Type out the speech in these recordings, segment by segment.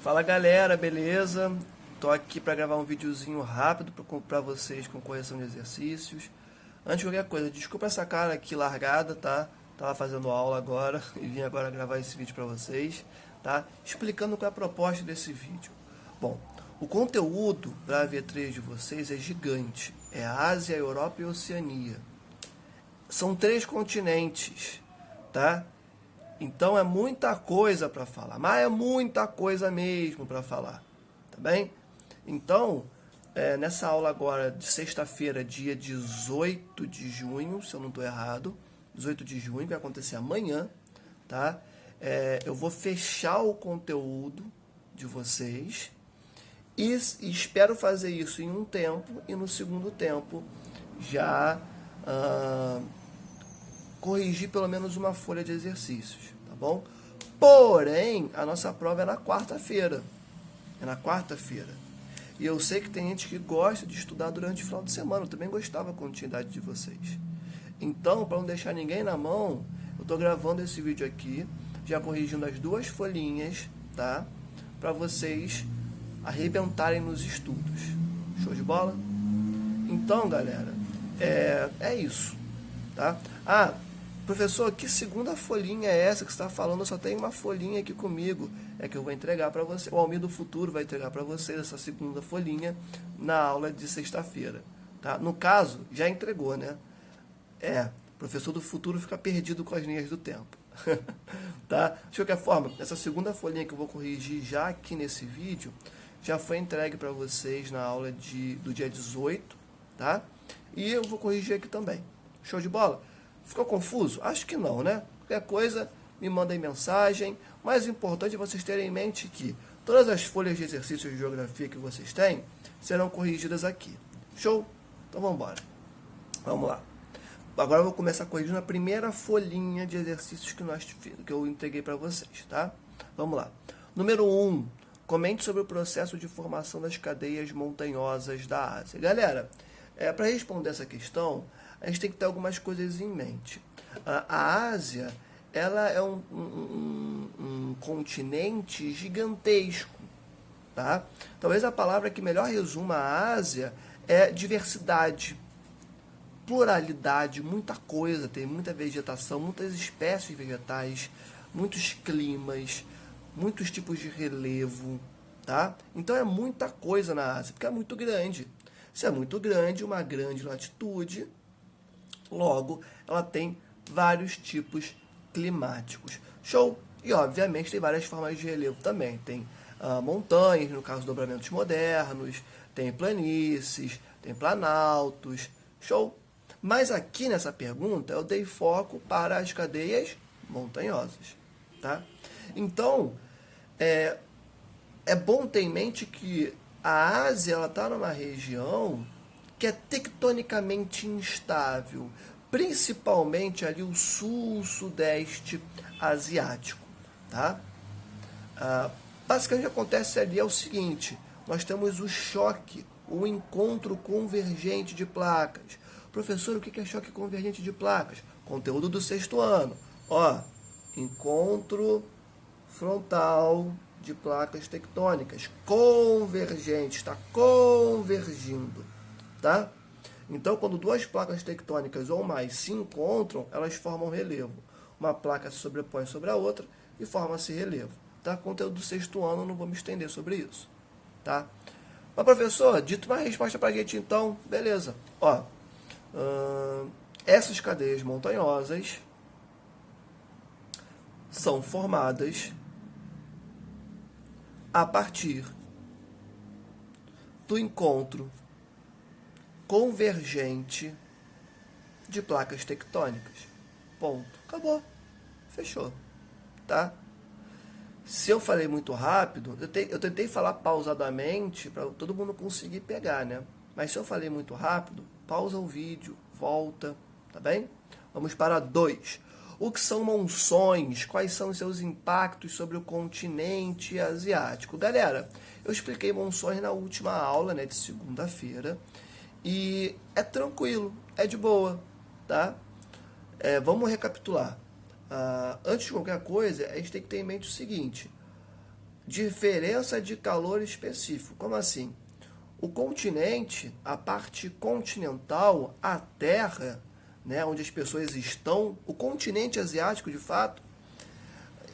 Fala galera, beleza? Tô aqui para gravar um videozinho rápido para vocês com correção de exercícios. Antes de qualquer coisa, desculpa essa cara aqui largada, tá? Tava fazendo aula agora e vim agora gravar esse vídeo para vocês, tá? Explicando qual é a proposta desse vídeo. Bom, o conteúdo para a V3 de vocês é gigante. É Ásia, Europa e Oceania. São 3 continentes, tá? Então é muita coisa para falar, mas é muita coisa mesmo para falar, tá bem? Então, nessa aula agora de sexta-feira, dia 18 de junho, se eu não estou errado, 18 de junho, vai acontecer amanhã, tá? Eu vou fechar o conteúdo de vocês e espero fazer isso em um tempo e no segundo tempo já corrigir pelo menos uma folha de exercícios, tá bom? Porém, a nossa prova é na quarta-feira. É na quarta-feira. E eu sei que tem gente que gosta de estudar durante o final de semana. Eu também gostava da continuidade de vocês. Então, para não deixar ninguém na mão, eu estou gravando esse vídeo aqui, já corrigindo as 2 folhinhas, tá? Para vocês arrebentarem nos estudos. Show de bola? Então, galera, é isso, tá? Professor, que segunda folhinha é essa que você está falando? Só tem uma folhinha aqui comigo. É que eu vou entregar para você. O Almir do Futuro vai entregar para vocês essa segunda folhinha na aula de sexta-feira. Tá? No caso, já entregou, né? O professor do futuro fica perdido com as linhas do tempo. Tá? De qualquer forma, essa segunda folhinha que eu vou corrigir já aqui nesse vídeo, já foi entregue para vocês na aula do dia 18, tá? E eu vou corrigir aqui também. Show de bola? Ficou confuso? Acho que não, né? Qualquer coisa, me mandem mensagem. O mais importante é vocês terem em mente que todas as folhas de exercícios de geografia que vocês têm serão corrigidas aqui. Show? Então vamos embora. Vamos lá. Agora eu vou começar corrigindo a primeira folhinha de exercícios que eu entreguei para vocês, tá? Vamos lá. Número 1. Comente sobre o processo de formação das cadeias montanhosas da Ásia. Galera, para responder essa questão, a gente tem que ter algumas coisas em mente. A Ásia, ela é um continente gigantesco, tá? Talvez a palavra que melhor resuma a Ásia é diversidade, pluralidade, muita coisa, tem muita vegetação, muitas espécies vegetais, muitos climas, muitos tipos de relevo, tá? Então é muita coisa na Ásia, porque é muito grande. Se é muito grande, uma grande latitude, logo, ela tem vários tipos climáticos. Show! E, obviamente, tem várias formas de relevo também. Tem montanhas, no caso, dobramentos modernos, tem planícies, tem planaltos. Show! Mas aqui nessa pergunta, eu dei foco para as cadeias montanhosas. Tá? Então, é bom ter em mente que a Ásia está numa região que é tectonicamente instável, principalmente ali o sul-sudeste asiático, tá? Basicamente o que acontece ali é o seguinte, nós temos o choque, o encontro convergente de placas. Professor, o que é choque convergente de placas? Conteúdo do 6º ano. Encontro frontal de placas tectônicas, convergente, está convergindo. Tá? Então, quando 2 placas tectônicas ou mais se encontram, elas formam relevo. Uma placa se sobrepõe sobre a outra e forma-se relevo. Tá? Conteúdo do 6º ano, não vou me estender sobre isso. Tá? Mas, professor, dito uma resposta para a gente, então, beleza. Essas cadeias montanhosas são formadas a partir do encontro convergente de placas tectônicas. Ponto. Acabou. Fechou. Tá? Se eu falei muito rápido, eu tentei falar pausadamente para todo mundo conseguir pegar, né? Mas se eu falei muito rápido, pausa o vídeo, volta, tá bem? Vamos para 2. O que são monções? Quais são os seus impactos sobre o continente asiático? Galera, eu expliquei monções na última aula, né, de segunda-feira. E é tranquilo, é de boa, tá? Vamos recapitular. Antes de qualquer coisa, a gente tem que ter em mente o seguinte. diferença de calor específico. Como assim? O continente, a parte continental, a Terra, né, onde as pessoas estão, o continente asiático, de fato,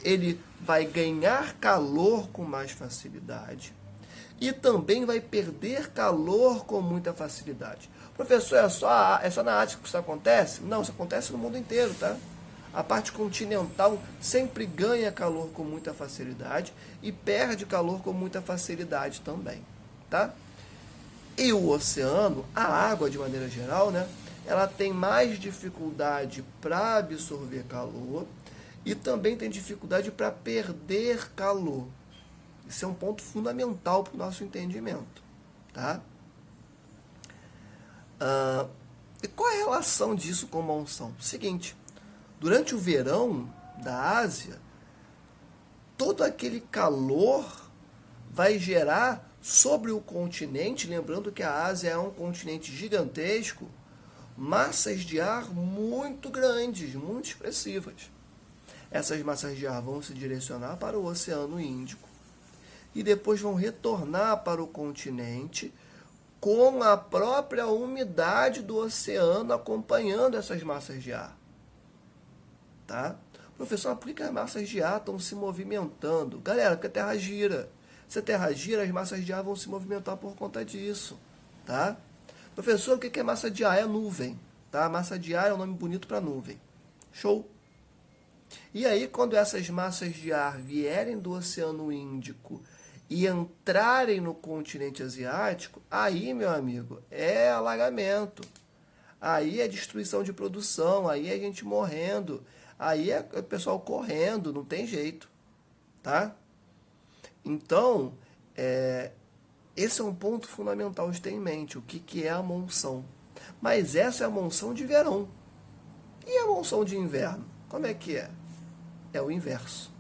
ele vai ganhar calor com mais facilidade e também vai perder calor com muita facilidade. Professor, é só na Ásia que isso acontece? Não, isso acontece no mundo inteiro, tá? A parte continental sempre ganha calor com muita facilidade e perde calor com muita facilidade também, tá? E o oceano, a água de maneira geral, né, ela tem mais dificuldade para absorver calor e também tem dificuldade para perder calor. Isso é um ponto fundamental para o nosso entendimento, tá? E qual é a relação disso com monção? Seguinte, durante o verão da Ásia, todo aquele calor vai gerar sobre o continente, lembrando que a Ásia é um continente gigantesco, massas de ar muito grandes, muito expressivas. Essas massas de ar vão se direcionar para o Oceano Índico e depois vão retornar para o continente com a própria umidade do oceano acompanhando essas massas de ar. Tá? Professor, por que as massas de ar estão se movimentando? Galera, porque a Terra gira. Se a Terra gira, as massas de ar vão se movimentar por conta disso. Tá? Professor, o que é massa de ar? É nuvem. Tá? Massa de ar é um nome bonito para nuvem. Show? E aí, quando essas massas de ar vierem do Oceano Índico e entrarem no continente asiático, aí, meu amigo, é alagamento. Aí é destruição de produção, aí é gente morrendo, aí é o pessoal correndo, não tem jeito, tá? Então, esse é um ponto fundamental de ter em mente, o que é a monção. Mas essa é a monção de verão. E a monção de inverno? Como é que é? É o inverso.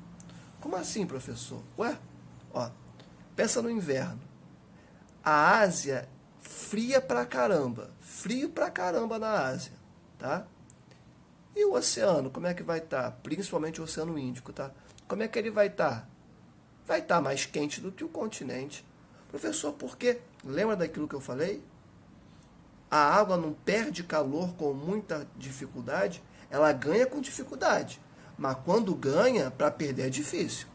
Como assim, professor? Ué, ó, pensa no inverno. A Ásia fria pra caramba. Frio pra caramba na Ásia, tá? E o oceano, como é que vai estar? Principalmente o Oceano Índico, tá? Como é que ele vai estar? Vai estar mais quente do que o continente. Professor, por quê? Lembra daquilo que eu falei? A água não perde calor com muita dificuldade, ela ganha com dificuldade. Mas quando ganha, para perder é difícil.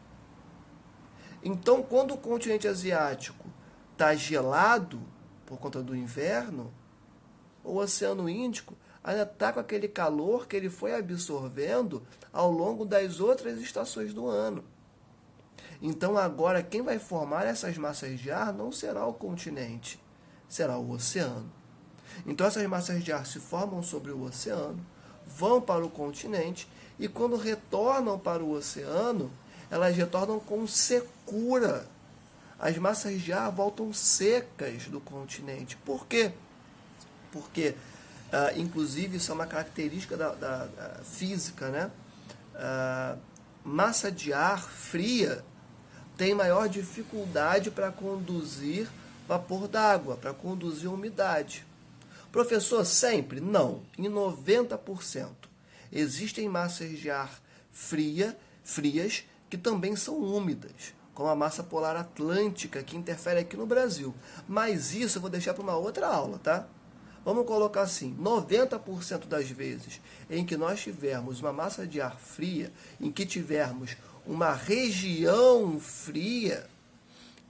Então, quando o continente asiático está gelado por conta do inverno, o Oceano Índico ainda está com aquele calor que ele foi absorvendo ao longo das outras estações do ano. Então, agora, quem vai formar essas massas de ar não será o continente, será o oceano. Então, essas massas de ar se formam sobre o oceano, vão para o continente, e quando retornam para o oceano, elas retornam com secura. As massas de ar voltam secas do continente. Por quê? Porque, inclusive, isso é uma característica da física, né? Massa de ar fria tem maior dificuldade para conduzir vapor d'água, para conduzir umidade. Professor, sempre? Não, em 90%. Existem massas de ar frias que também são úmidas, como a massa polar atlântica, que interfere aqui no Brasil. Mas isso eu vou deixar para uma outra aula, tá? Vamos colocar assim, 90% das vezes em que nós tivermos uma massa de ar fria, em que tivermos uma região fria,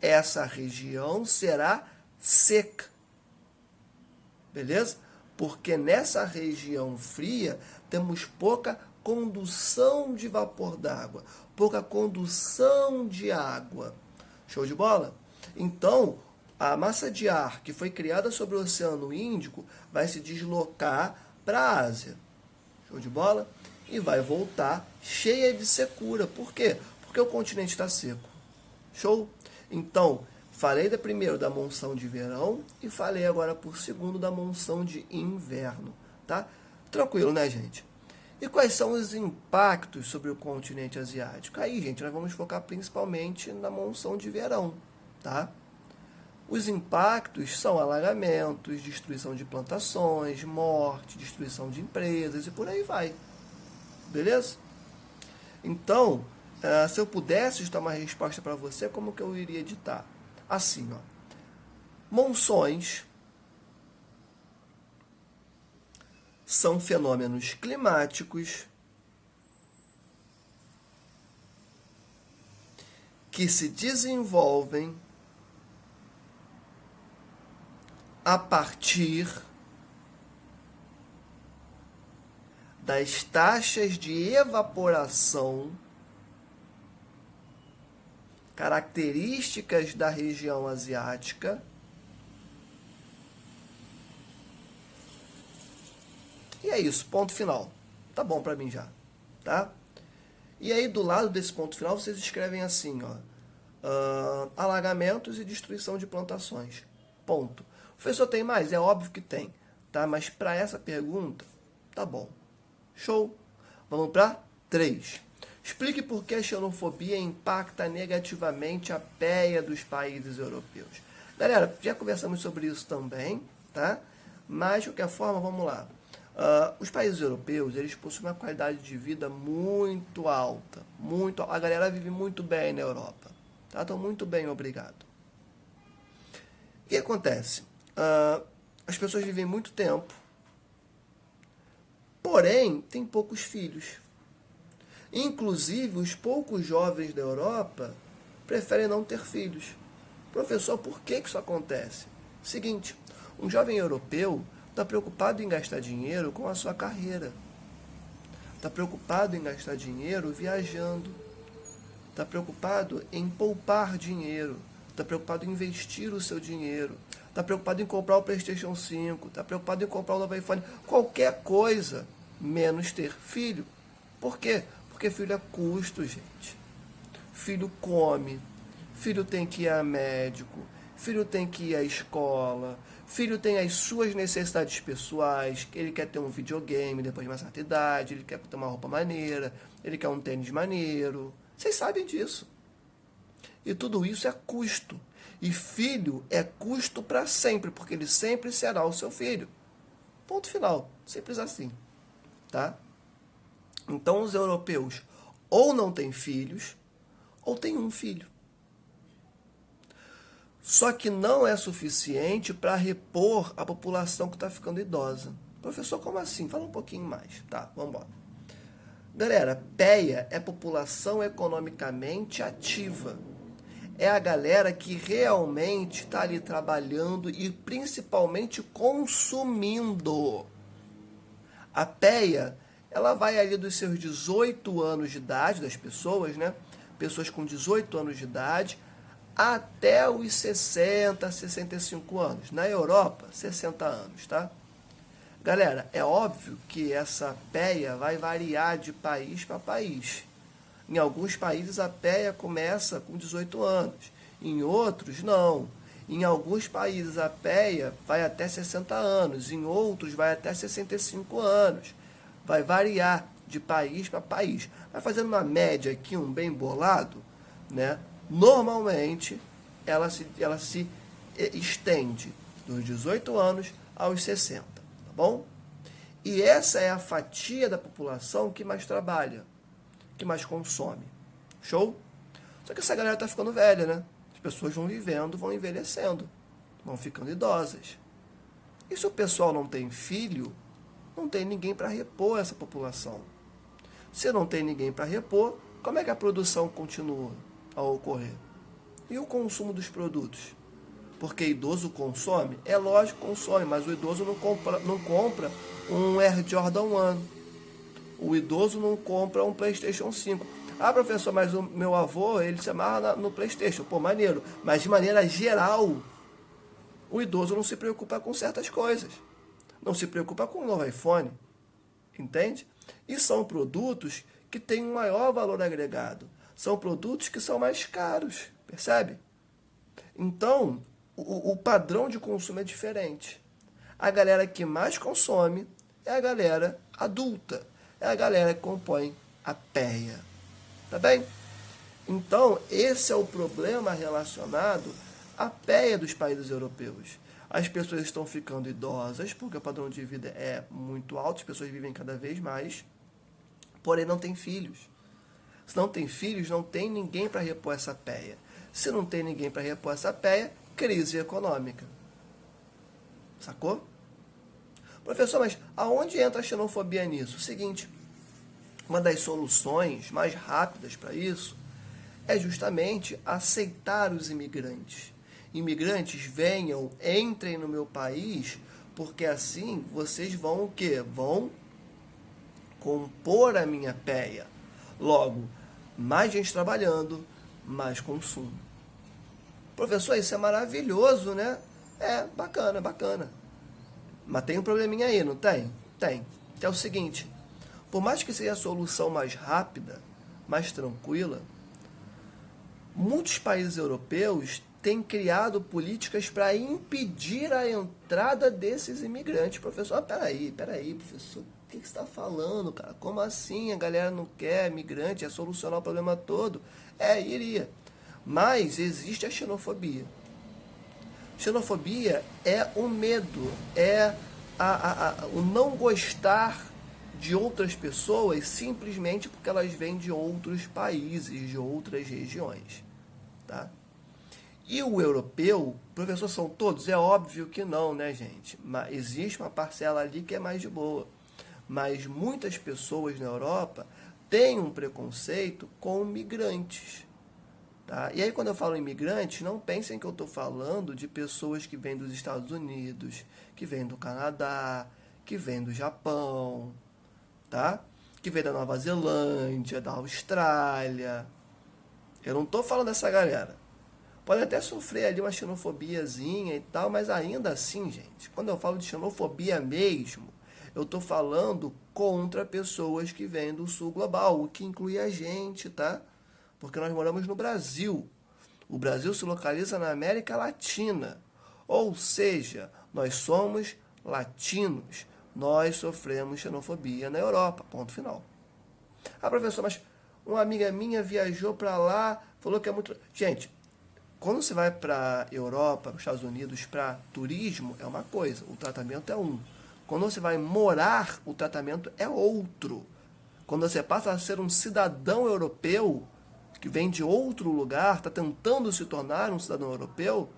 essa região será seca. Beleza? Porque nessa região fria temos pouca condução de vapor d'água, pouca condução de água. Show de bola? Então, a massa de ar que foi criada sobre o Oceano Índico vai se deslocar para a Ásia. Show de bola? E vai voltar cheia de secura. Por quê? Porque o continente está seco. Show? Então, falei primeiro da monção de verão e falei agora por segundo da monção de inverno. Tá? Tranquilo, né, gente? E quais são os impactos sobre o continente asiático? Aí, gente, nós vamos focar principalmente na monção de verão, tá? Os impactos são alagamentos, destruição de plantações, morte, destruição de empresas e por aí vai. Beleza? Então, Se eu pudesse dar uma resposta para você, como que eu iria editar? Assim, ó. Monções são fenômenos climáticos que se desenvolvem a partir das taxas de evaporação características da região asiática e é isso, ponto final. Tá bom para mim já, tá? E aí do lado desse ponto final vocês escrevem assim, ó, alagamentos e destruição de plantações. Ponto. O professor tem mais? É óbvio que tem, tá? Mas para essa pergunta, tá bom. Show. Vamos para 3. Explique por que a xenofobia impacta negativamente a PEA dos países europeus. Galera, já conversamos sobre isso também, tá? Mas, de qualquer forma, vamos lá. Os países europeus, eles possuem uma qualidade de vida muito alta. Muito, a galera vive muito bem na Europa. Tá? Estão muito bem, obrigado. O que acontece? As pessoas vivem muito tempo, porém, têm poucos filhos. Inclusive, os poucos jovens da Europa preferem não ter filhos. Professor, por que isso acontece? Seguinte, um jovem europeu está preocupado em gastar dinheiro com a sua carreira. Está preocupado em gastar dinheiro viajando. Está preocupado em poupar dinheiro. Está preocupado em investir o seu dinheiro. Está preocupado em comprar o PlayStation 5. Está preocupado em comprar o novo iPhone. Qualquer coisa, menos ter filho. Por quê? Porque filho é custo, gente. Filho come. Filho tem que ir a médico. Filho tem que ir à escola. Filho tem as suas necessidades pessoais. Ele quer ter um videogame depois de uma certa idade. Ele quer ter uma roupa maneira. Ele quer um tênis maneiro. Vocês sabem disso. E tudo isso é custo. E filho é custo para sempre, porque ele sempre será o seu filho. Ponto final. Simples assim. Tá? Então os europeus ou não têm filhos, ou têm um filho. Só que não é suficiente para repor a população que está ficando idosa. Professor, como assim? Fala um pouquinho mais. Tá, vamos embora. Galera, PEA é população economicamente ativa. É a galera que realmente está ali trabalhando e principalmente consumindo. A PEA, ela vai ali dos seus 18 anos de idade, das pessoas, né? Pessoas com 18 anos de idade, até os 60, 65 anos. Na Europa, 60 anos, tá? Galera, é óbvio que essa PEA vai variar de país para país. Em alguns países a PEA começa com 18 anos, em outros não. Em alguns países a PEA vai até 60 anos, em outros vai até 65 anos. Vai variar de país para país. Mas fazendo uma média aqui, um bem bolado, né? Normalmente ela se estende dos 18 anos aos 60, tá bom? E essa é a fatia da população que mais trabalha, que mais consome. Show? Só que essa galera tá ficando velha, né? As pessoas vão vivendo, vão envelhecendo, vão ficando idosas. E se o pessoal não tem filho, não tem ninguém para repor essa população. Se não tem ninguém para repor, como é que a produção continua a ocorrer? E o consumo dos produtos? Porque idoso consome? É lógico que consome, mas o idoso não compra um Air Jordan 1. O idoso não compra um PlayStation 5. Ah, professor, mas o meu avô, ele se amarra no PlayStation. Pô, maneiro. Mas de maneira geral, o idoso não se preocupa com certas coisas. Não se preocupa com o novo iPhone. Entende? E são produtos que têm um maior valor agregado. São produtos que são mais caros. Percebe? Então, o padrão de consumo é diferente. A galera que mais consome é a galera adulta. É a galera que compõe a PEA. Tá bem? Então, esse é o problema relacionado à PEA dos países europeus. As pessoas estão ficando idosas, porque o padrão de vida é muito alto, as pessoas vivem cada vez mais, porém não têm filhos. Se não tem filhos, não tem ninguém para repor essa peia. Se não tem ninguém para repor essa peia, crise econômica. Sacou? Professor, mas aonde entra a xenofobia nisso? O seguinte, uma das soluções mais rápidas para isso é justamente aceitar os imigrantes. Imigrantes venham, entrem no meu país, porque assim vocês vão o quê? Vão compor a minha peia. Logo, mais gente trabalhando, mais consumo. Professor, isso é maravilhoso, né? É, bacana, bacana. Mas tem um probleminha aí, não tem? Tem. Que é o seguinte, por mais que seja a solução mais rápida, mais tranquila, muitos países europeus têm criado políticas para impedir a entrada desses imigrantes. Professor, peraí, professor, o que você está falando, cara? Como assim a galera não quer migrante? É solucionar o problema todo? É, iria. Mas existe a xenofobia. Xenofobia é o medo, é o não gostar de outras pessoas simplesmente porque elas vêm de outros países, de outras regiões. Tá? E o europeu, professor, são todos? É óbvio que não, né, gente? Mas existe uma parcela ali que é mais de boa. Mas muitas pessoas na Europa têm um preconceito com migrantes. Tá? E aí, quando eu falo imigrantes, não pensem que eu estou falando de pessoas que vêm dos Estados Unidos, que vêm do Canadá, que vêm do Japão, tá? Que vêm da Nova Zelândia, da Austrália. Eu não estou falando dessa galera. Pode até sofrer ali uma xenofobiazinha e tal, mas ainda assim, gente, quando eu falo de xenofobia mesmo, eu estou falando contra pessoas que vêm do sul global, o que inclui a gente, tá? Porque nós moramos no Brasil. O Brasil se localiza na América Latina. Ou seja, nós somos latinos. Nós sofremos xenofobia na Europa. Ponto final. Ah, professor, mas uma amiga minha viajou para lá, falou que é muito... Gente, quando você vai para a Europa, para os Estados Unidos, para turismo, é uma coisa. O tratamento é um. Quando você vai morar, o tratamento é outro. Quando você passa a ser um cidadão europeu, que vem de outro lugar, está tentando se tornar um cidadão europeu,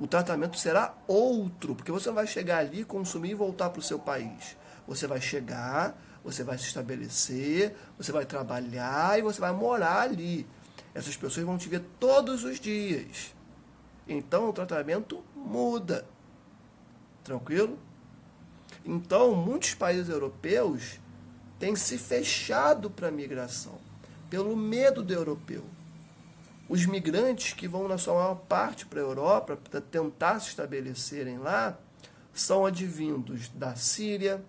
o tratamento será outro, porque você não vai chegar ali, consumir e voltar para o seu país. Você vai chegar, você vai se estabelecer, você vai trabalhar e você vai morar ali. Essas pessoas vão te ver todos os dias. Então o tratamento muda. Tranquilo? Então, muitos países europeus têm se fechado para a migração, pelo medo do europeu. Os migrantes que vão, na sua maior parte, para a Europa, para tentar se estabelecerem lá, são advindos da Síria,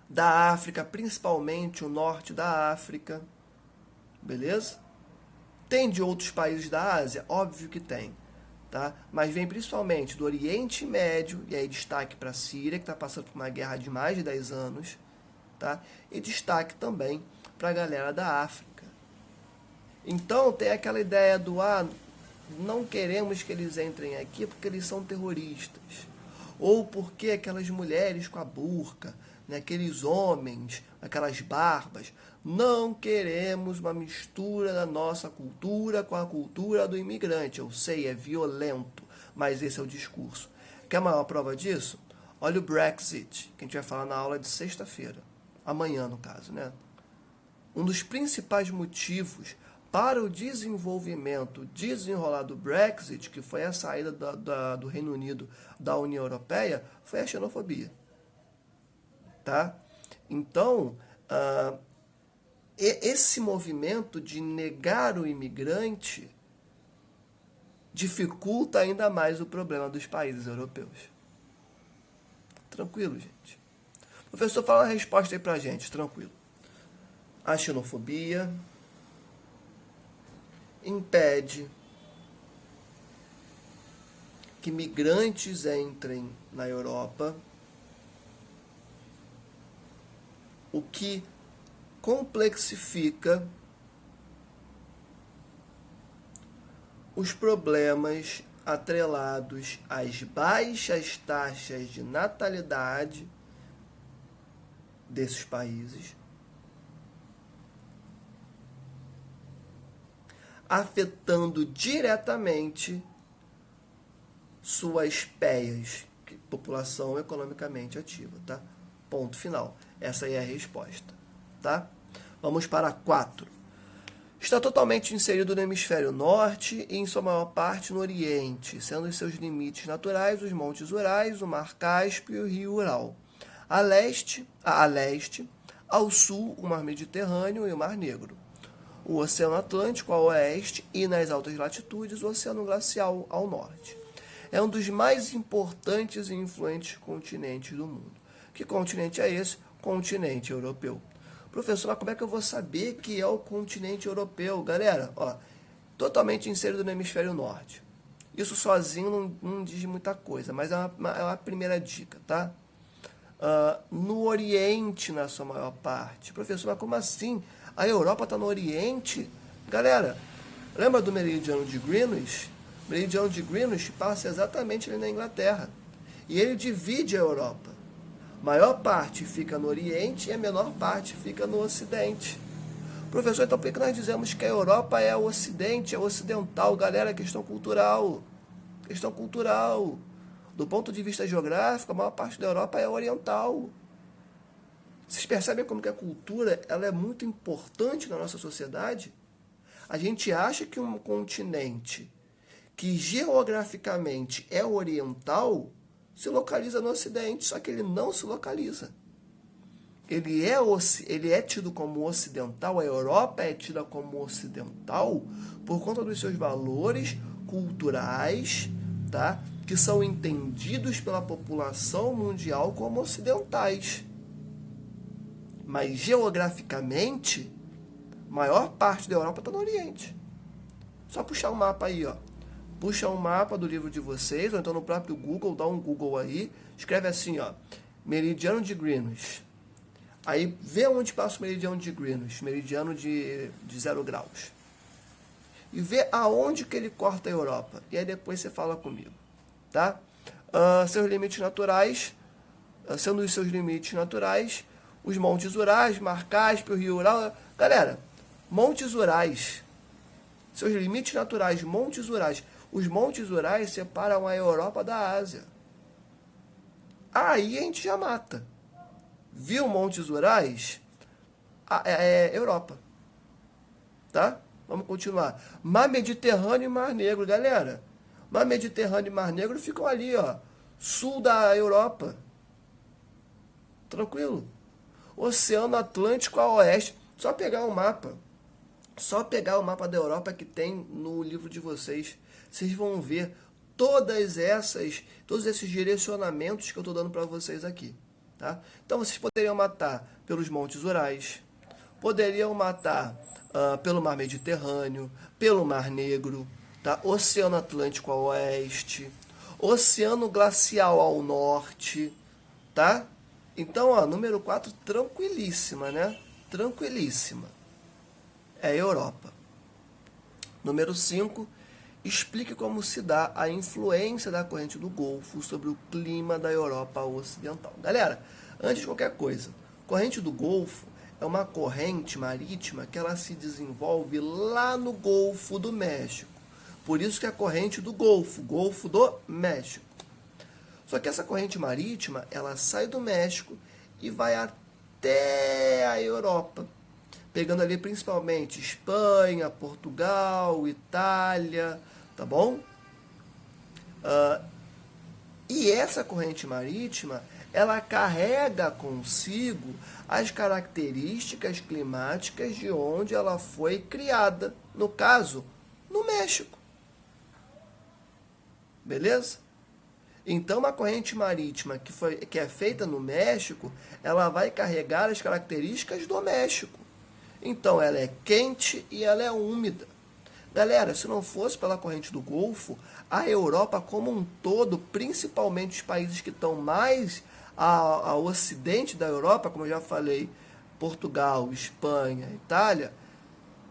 da África, principalmente o norte da África. Beleza? Tem de outros países da Ásia? Óbvio que tem. Tá? Mas vem principalmente do Oriente Médio, e aí destaque para a Síria, que está passando por uma guerra de mais de 10 anos. Tá? E destaque também para a galera da África. Então tem aquela ideia do não queremos que eles entrem aqui porque eles são terroristas. Ou porque aquelas mulheres com a burca, né, aqueles homens, aquelas barbas. Não queremos uma mistura da nossa cultura com a cultura do imigrante. Eu sei, é violento, mas esse é o discurso. Quer a maior prova disso? Olha o Brexit, que a gente vai falar na aula de sexta-feira. Amanhã, no caso, né? Um dos principais motivos para o desenvolvimento desenrolado do Brexit, que foi a saída do Reino Unido da União Europeia, foi a xenofobia. Tá? Então, esse movimento de negar o imigrante dificulta ainda mais o problema dos países europeus. Tranquilo, gente. Professor, fala uma resposta aí pra gente, tranquilo. A xenofobia impede que migrantes entrem na Europa, o que complexifica os problemas atrelados às baixas taxas de natalidade desses países afetando diretamente suas PEAs, população economicamente ativa, tá? Ponto final. Essa aí é a resposta, tá? Vamos para 4. Está totalmente inserido no hemisfério norte e em sua maior parte no oriente, sendo os seus limites naturais os montes Urais, o mar Cáspio e o rio Ural. A leste, ao sul, o mar Mediterrâneo e o mar Negro. O Oceano Atlântico ao oeste e, nas altas latitudes, o Oceano Glacial ao norte. É um dos mais importantes e influentes continentes do mundo. Que continente é esse? Continente europeu. Professor, mas como é que eu vou saber que é o continente europeu? Galera, ó, totalmente inserido no hemisfério norte. Isso sozinho não diz muita coisa, mas é uma primeira dica, tá? No Oriente, na sua maior parte. Professor, mas como assim? A Europa está no Oriente? Galera, lembra do meridiano de Greenwich? O meridiano de Greenwich passa exatamente ali na Inglaterra. E ele divide a Europa. A maior parte fica no Oriente e a menor parte fica no Ocidente. Professor, então por que nós dizemos que a Europa é o Ocidente, é o ocidental? Galera, questão cultural. Questão cultural. Do ponto de vista geográfico, a maior parte da Europa é oriental. Vocês percebem como que a cultura ela é muito importante na nossa sociedade? A gente acha que um continente que geograficamente é oriental se localiza no Ocidente, só que ele não se localiza. Ele é tido como ocidental, a Europa é tida como ocidental por conta dos seus valores culturais, tá? Que são entendidos pela população mundial como ocidentais. Mas geograficamente, a maior parte da Europa está no Oriente. Só puxar um mapa aí, ó. Puxa um mapa do livro de vocês, ou então no próprio Google, dá um Google aí, escreve assim, ó, meridiano de Greenwich. Aí vê onde passa o meridiano de Greenwich, meridiano de 0 graus. E vê aonde que ele corta a Europa. E aí depois você fala comigo, tá? Seus limites naturais, sendo os seus limites naturais, os montes Urais, Mar Cáspio, Rio Ural. Galera, montes Urais, seus limites naturais, montes Urais. Os montes Urais separam a Europa da Ásia. Aí a gente já mata. Viu montes Urais? Europa. Tá? Vamos continuar. Mar Mediterrâneo e Mar Negro, galera. Mar Mediterrâneo e Mar Negro ficam ali, ó. Sul da Europa. Tranquilo? Oceano Atlântico a oeste. Só pegar o mapa. Só pegar o mapa da Europa que tem no livro de vocês. Vocês vão ver todos esses direcionamentos que eu estou dando para vocês aqui. Tá? Então vocês poderiam matar pelos montes Urais, poderiam matar pelo mar Mediterrâneo, pelo mar Negro, tá? Oceano Atlântico ao oeste, Oceano Glacial ao norte, tá? Então, ó, número 4, tranquilíssima, né? Tranquilíssima. É a Europa. Número 5, explique como se dá a influência da corrente do Golfo sobre o clima da Europa Ocidental. Galera, antes de qualquer coisa, corrente do Golfo é uma corrente marítima que ela se desenvolve lá no Golfo do México. Por isso que é a corrente do Golfo, Golfo do México. Só que essa corrente marítima, ela sai do México e vai até a Europa, pegando ali principalmente Espanha, Portugal, Itália, tá bom? E essa corrente marítima, ela carrega consigo as características climáticas de onde ela foi criada, no caso, no México. Beleza? Então, uma corrente marítima que é feita no México, ela vai carregar as características do México. Então, ela é quente e ela é úmida. Galera, se não fosse pela corrente do Golfo, a Europa como um todo, principalmente os países que estão mais ao ocidente da Europa, como eu já falei, Portugal, Espanha, Itália,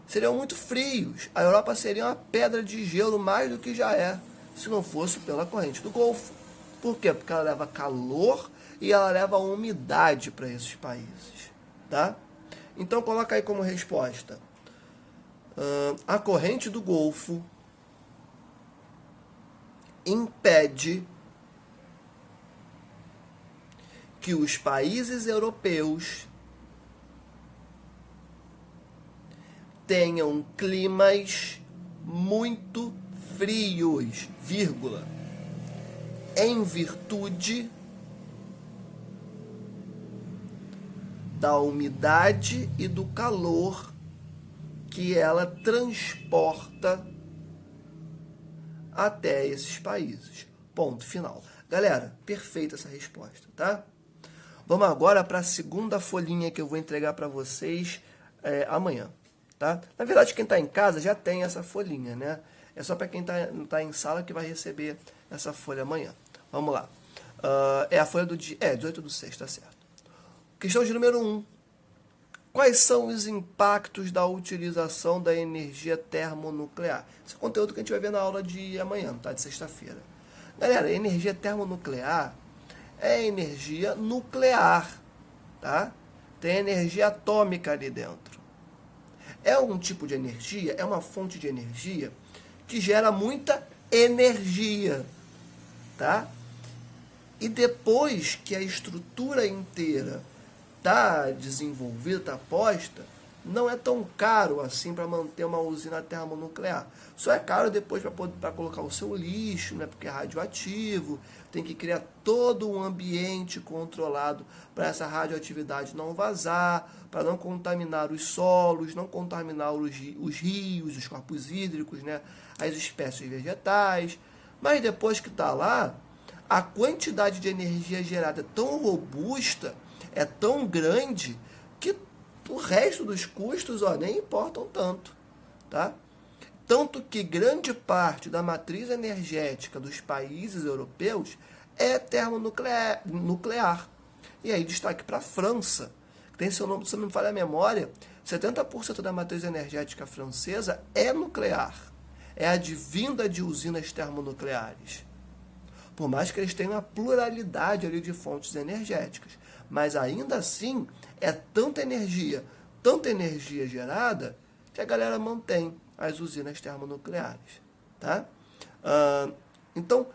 seriam muito frios. A Europa seria uma pedra de gelo mais do que já é, se não fosse pela corrente do Golfo. Por quê? Porque ela leva calor e ela leva umidade para esses países, tá? Então, coloca aí como resposta. A corrente do Golfo impede que os países europeus tenham climas muito frios, vírgula, em virtude da umidade e do calor que ela transporta até esses países. Ponto final. Galera, perfeita essa resposta, tá? Vamos agora para a segunda folhinha que eu vou entregar para vocês amanhã, tá? Na verdade, quem está em casa já tem essa folhinha, né? É só para quem tá em sala que vai receber essa folha amanhã. Vamos lá. É a folha do dia... 18/6, tá certo. Questão de número 1. Quais são os impactos da utilização da energia termonuclear? Esse é o conteúdo que a gente vai ver na aula de amanhã, tá? De sexta-feira. Galera, energia termonuclear é energia nuclear, tá? Tem energia atômica ali dentro. É um tipo de energia, é uma fonte de energia que gera muita energia, tá? E depois que a estrutura inteira está desenvolvida, está posta, não é tão caro assim para manter uma usina termonuclear. Só é caro depois para colocar o seu lixo, né, porque é radioativo, tem que criar todo um ambiente controlado para essa radioatividade não vazar, para não contaminar os solos, não contaminar os rios, os corpos hídricos, né, as espécies vegetais. Mas depois que está lá, a quantidade de energia gerada é tão robusta, é tão grande, que o resto dos custos nem importam tanto, tá? Tanto que grande parte da matriz energética dos países europeus é termonuclear. E aí destaque para a França, que tem seu nome, se não me falha a memória, 70% da matriz energética francesa é nuclear. É advinda de usinas termonucleares. Por mais que eles tenham uma pluralidade ali de fontes energéticas. Mas ainda assim, é tanta energia gerada, que a galera mantém as usinas termonucleares. Tá? Então,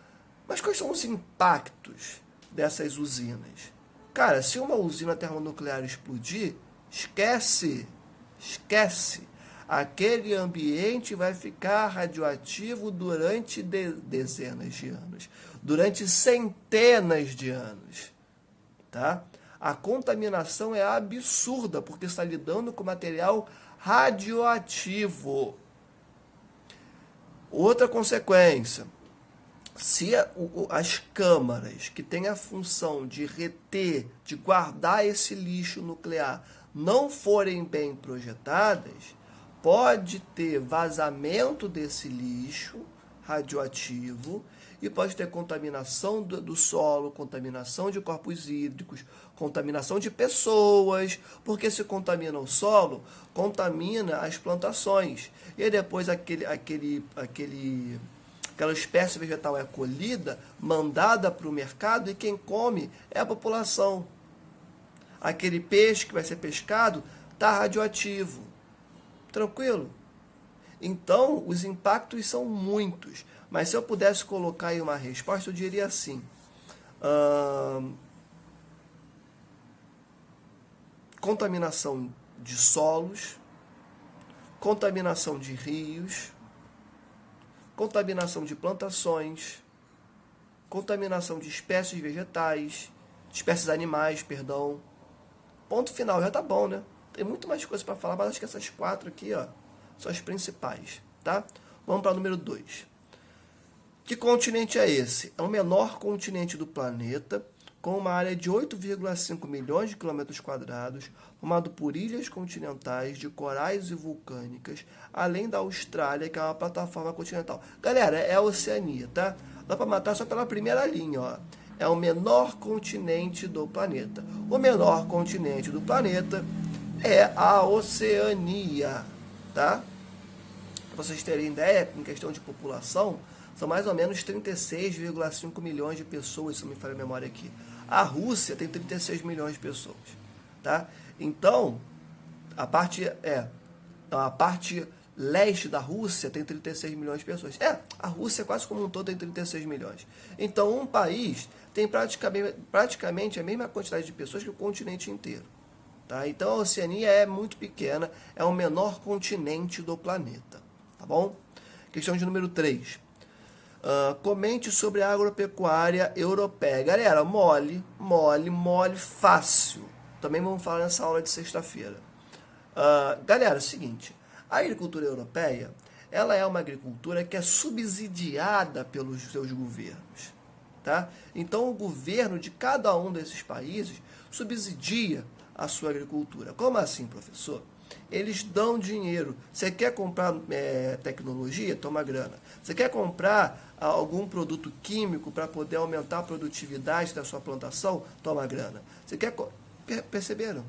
mas quais são os impactos dessas usinas? Cara, se uma usina termonuclear explodir, esquece. Aquele ambiente vai ficar radioativo durante dezenas de anos, durante centenas de anos. Tá? A contaminação é absurda, porque está lidando com material radioativo. Outra consequência, se as câmaras que têm a função de reter, de guardar esse lixo nuclear, não forem bem projetadas, pode ter vazamento desse lixo radioativo e pode ter contaminação do solo, contaminação de corpos hídricos, contaminação de pessoas, porque se contamina o solo, contamina as plantações. E aí depois aquela espécie vegetal é colhida, mandada para o mercado, e quem come é a população. Aquele peixe que vai ser pescado está radioativo. Tranquilo? Então, os impactos são muitos. Mas se eu pudesse colocar aí uma resposta, eu diria assim. Contaminação de solos, contaminação de rios, contaminação de plantações, contaminação de espécies vegetais, de espécies animais, perdão. Ponto final, já tá bom, né? Tem muito mais coisa para falar, mas acho que essas 4 aqui, são as principais, tá? Vamos para o número 2. Que continente é esse? É o menor continente do planeta, com uma área de 8,5 milhões de quilômetros quadrados, formado por ilhas continentais, de corais e vulcânicas, além da Austrália, que é uma plataforma continental. Galera, é a Oceania, tá? Dá para matar só pela primeira linha, É o menor continente do planeta. O menor continente do planeta é a Oceania, tá? Para vocês terem ideia, em questão de população, são mais ou menos 36,5 milhões de pessoas, se não me falha a memória aqui. A Rússia tem 36 milhões de pessoas, tá? Então, a parte leste da Rússia tem 36 milhões de pessoas. A Rússia quase como um todo tem 36 milhões. Então, um país tem praticamente a mesma quantidade de pessoas que o continente inteiro. Tá? Então, a Oceania é muito pequena, é o menor continente do planeta. Tá bom? Questão de número 3. Comente sobre a agropecuária europeia. Galera, mole, fácil. Também vamos falar nessa aula de sexta-feira. Galera, é o seguinte. A agricultura europeia, ela é uma agricultura que é subsidiada pelos seus governos. Tá? Então, o governo de cada um desses países subsidia a sua agricultura. Como assim, professor? Eles dão dinheiro. Você quer comprar tecnologia? Toma grana. Você quer comprar algum produto químico para poder aumentar a produtividade da sua plantação? Toma grana. Você quer... Perceberam?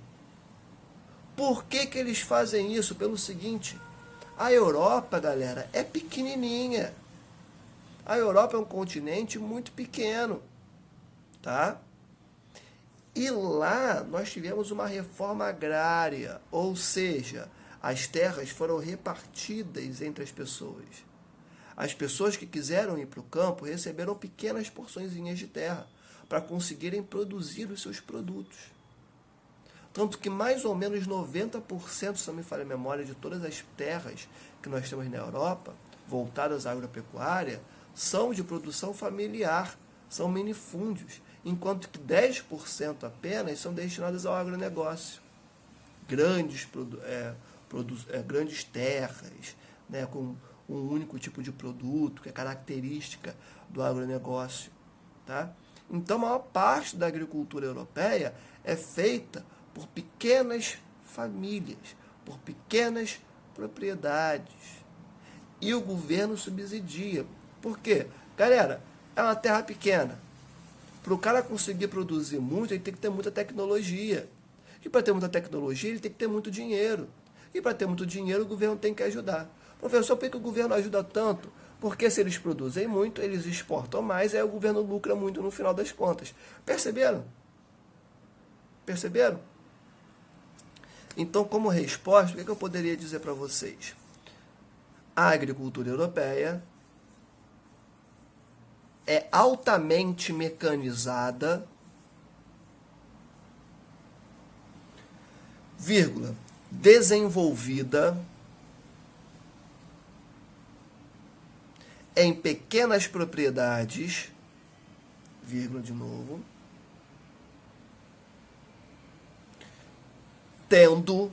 Por que eles fazem isso? Pelo seguinte, a Europa, galera, é pequenininha. A Europa é um continente muito pequeno, tá? E lá nós tivemos uma reforma agrária, ou seja, as terras foram repartidas entre as pessoas. As pessoas que quiseram ir para o campo receberam pequenas porçõezinhas de terra para conseguirem produzir os seus produtos. Tanto que mais ou menos 90%, se não me falha a memória, de todas as terras que nós temos na Europa, voltadas à agropecuária, são de produção familiar, são minifúndios, enquanto que 10% apenas são destinadas ao agronegócio. Grandes terras, né, com um único tipo de produto, que é característica do agronegócio. Tá? Então, a maior parte da agricultura europeia é feita por pequenas famílias, por pequenas propriedades. E o governo subsidia. Por quê? Galera, é uma terra pequena. Para o cara conseguir produzir muito, ele tem que ter muita tecnologia. E para ter muita tecnologia, ele tem que ter muito dinheiro. E para ter muito dinheiro, o governo tem que ajudar. Professor, por que o governo ajuda tanto? Porque se eles produzem muito, eles exportam mais, aí o governo lucra muito no final das contas. Perceberam? Perceberam? Então, como resposta, o que eu poderia dizer para vocês? A agricultura europeia é altamente mecanizada, desenvolvida em pequenas propriedades, de novo, tendo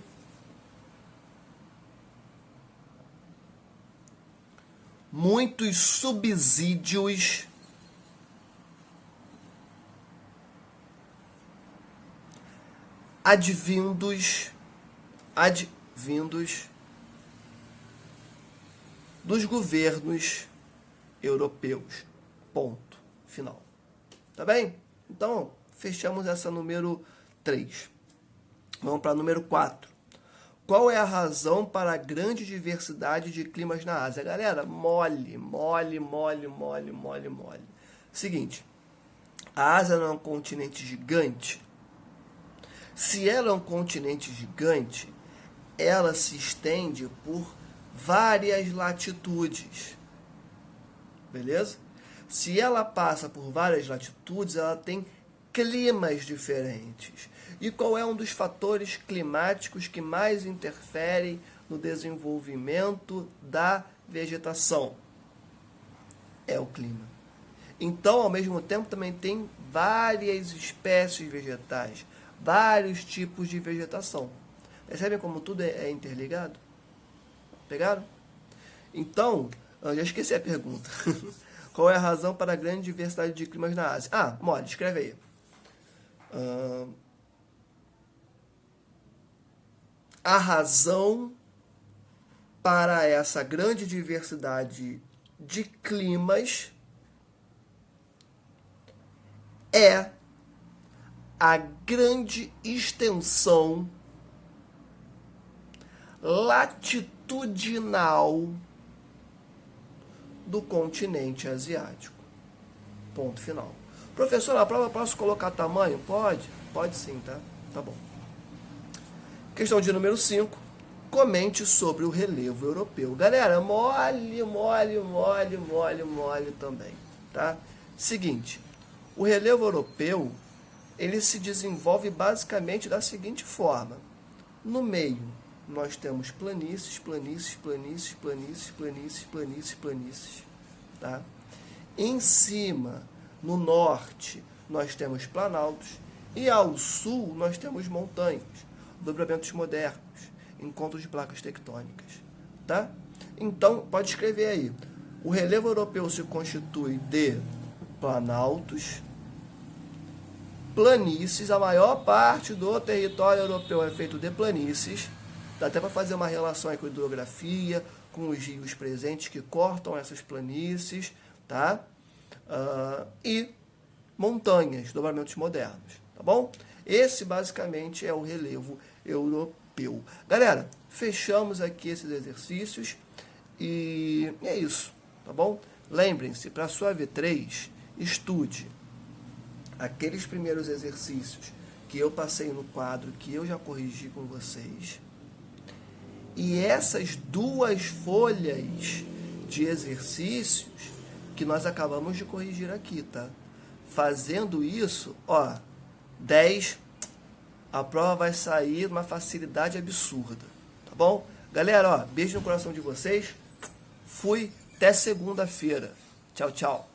muitos subsídios advindos dos governos europeus. Ponto. Final. Tá bem? Então, fechamos essa número 3. Vamos para número 4. Qual é a razão para a grande diversidade de climas na Ásia? Galera, mole. Seguinte, a Ásia não é um continente gigante? Se ela é um continente gigante, ela se estende por várias latitudes. Beleza? Se ela passa por várias latitudes, ela tem climas diferentes. E qual é um dos fatores climáticos que mais interferem no desenvolvimento da vegetação? É o clima. Então, ao mesmo tempo, também tem várias espécies vegetais, vários tipos de vegetação. Percebem como tudo é interligado? Pegaram? Então, eu já esqueci a pergunta. Qual é a razão para a grande diversidade de climas na Ásia? Mole, escreve aí. A razão para essa grande diversidade de climas é a grande extensão latitudinal do continente asiático. Ponto final. Professor, na prova posso colocar tamanho? Pode? Pode sim, tá? Tá bom. Questão de número 5. comente sobre o relevo europeu. Galera, mole também, tá? Seguinte, o relevo europeu, ele se desenvolve basicamente da seguinte forma. No meio, nós temos planícies, tá? Em cima, no norte, nós temos planaltos, e ao sul nós temos montanhas, dobramentos modernos, encontros de placas tectônicas, tá? Então, pode escrever aí. O relevo europeu se constitui de planaltos, planícies. A maior parte do território europeu é feito de planícies. Dá até para fazer uma relação aí com a hidrografia, com os rios presentes que cortam essas planícies, tá? E montanhas, dobramentos modernos, tá bom? Esse basicamente é o relevo europeu. Galera, fechamos aqui esses exercícios e é isso, tá bom? Lembrem-se, para a sua V3, estude aqueles primeiros exercícios que eu passei no quadro, que eu já corrigi com vocês, e essas 2 folhas de exercícios que nós acabamos de corrigir aqui, tá? Fazendo isso, ó, 10, a prova vai sair uma facilidade absurda, tá bom? Galera, ó, beijo no coração de vocês. Fui, até segunda-feira. Tchau, tchau.